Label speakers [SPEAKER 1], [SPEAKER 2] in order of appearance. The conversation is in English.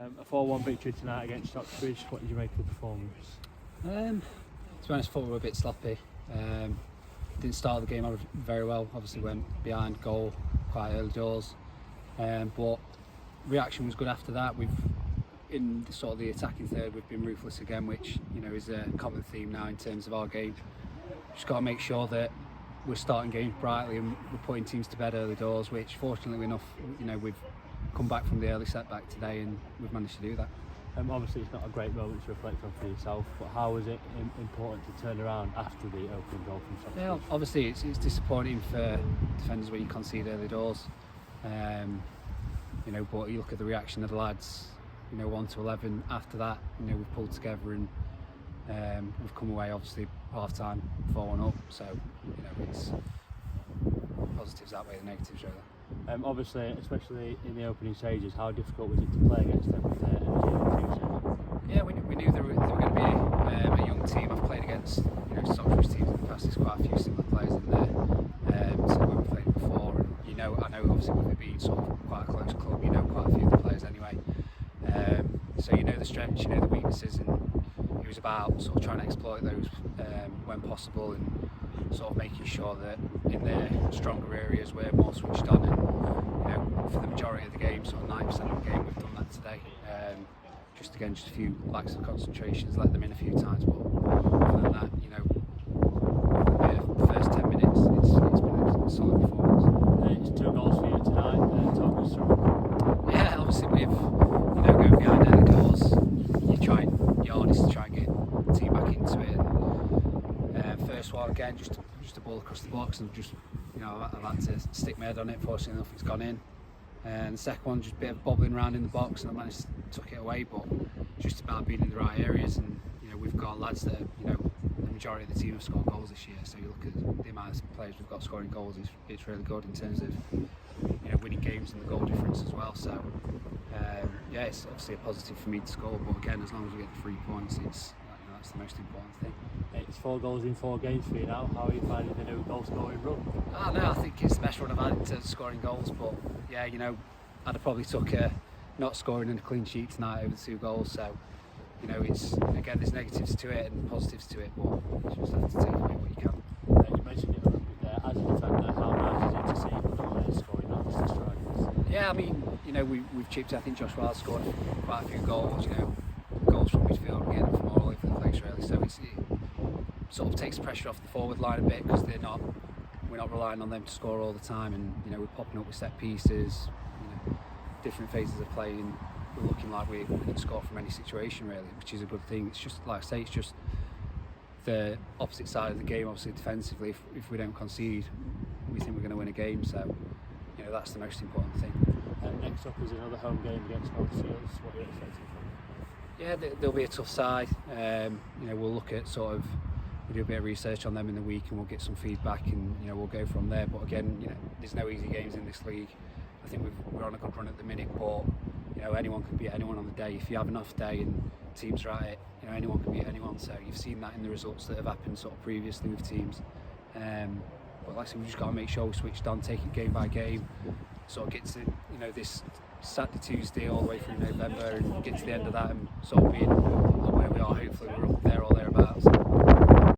[SPEAKER 1] A 4-1 victory tonight against Stocksbridge. What did you make of the performance?
[SPEAKER 2] To be honest, I thought we were a bit sloppy. Didn't start the game very well. Obviously went behind goal quite early doors. But reaction was good after that. In sort of the attacking third, we've been ruthless again, which is a common theme now in terms of our game. Just got to make sure that we're starting games brightly and we're putting teams to bed early doors, which fortunately enough, we've come back from the early setback today and we've managed to do that.
[SPEAKER 1] Obviously it's not a great moment to reflect on for yourself, but how was it important to turn around after the opening goal from Stocksbridge?
[SPEAKER 2] Yeah, obviously it's disappointing for defenders when you concede early doors. But you look at the reaction of the lads, 1-11. After that, we've pulled together and we've come away obviously half time 4-1 up. So it's positives that way, the negatives really.
[SPEAKER 1] Obviously, especially in the opening stages, how difficult was it to play against them with their energy and
[SPEAKER 2] Yeah, we knew they were going to be a young team. I've played against Stocksbridge teams in the past. There's quite a few similar players in there. So when we've played before, and I know obviously with it being sort of quite a close club, quite a few of the players anyway. So the strengths, the weaknesses, and it was about sort of trying to exploit those when possible, and sort of making sure that in their stronger areas we're more switched on. And for the majority of the game, sort of 90% of the game, we've done that today. Just a few lacks of concentrations, let them in a few times, but other than that, the first 10 minutes, it's been a solid performance.
[SPEAKER 1] It's 2 goals for you tonight. Talk us through.
[SPEAKER 2] Yeah, obviously with going behind early doors, your hardest to try and get the team back into it. And first one again, just a ball across the box, and I've had to stick my head on it. Fortunately enough, it's gone in. And the second one, just a bit of bobbling around in the box, and I managed to tuck it away. But just about being in the right areas, and we've got lads that the majority of the team have scored goals this year. So you look at the amount of players we've got scoring goals, it's really good in terms of winning games and the goal difference as well. So it's obviously a positive for me to score. But again, as long as we get the 3 points, that's the most important thing.
[SPEAKER 1] It's 4 goals in 4 games for you now. How are you finding the new goal scoring run?
[SPEAKER 2] No, I think it's the best run I've had in terms of scoring goals. But yeah, I'd have probably took not scoring and a clean sheet tonight over 2 goals. So it's again, there's negatives to it and positives to it, but you just have to take away what you can.
[SPEAKER 1] You mentioned it a little bit there. As a defender, how nice is it to see good players scoring, not just the strikers?
[SPEAKER 2] Yeah, I mean, we've chipped. I think Josh Wilde scored quite a few goals. Goals from midfield, getting them from all over the place really. So it sort of takes pressure off the forward line a bit, because we're not relying on them to score all the time, and we're popping up with set pieces, different phases of play, and we're looking like we can score from any situation really, which is a good thing. It's just like I say, it's just the opposite side of the game. Obviously defensively, if we don't concede, we think we're going to win a game. So that's the most important thing.
[SPEAKER 1] Next up is another home game against Broadhead. What are you expecting from them?
[SPEAKER 2] Yeah, they'll be a tough side. We'll look at we'll do a bit of research on them in the week, and we'll get some feedback, and we'll go from there. But again, there's no easy games in this league. I think we're on a good run at the minute, but anyone can beat anyone on the day. If you have an off day and teams are at it, anyone can beat anyone. So you've seen that in the results that have happened sort of previously with teams. But like I said, we've just got to make sure we're switched on, take it game by game, sort of get to this Saturday, Tuesday, all the way through November, and get to the end of that and sort of being where we are. Hopefully we're up there or thereabouts.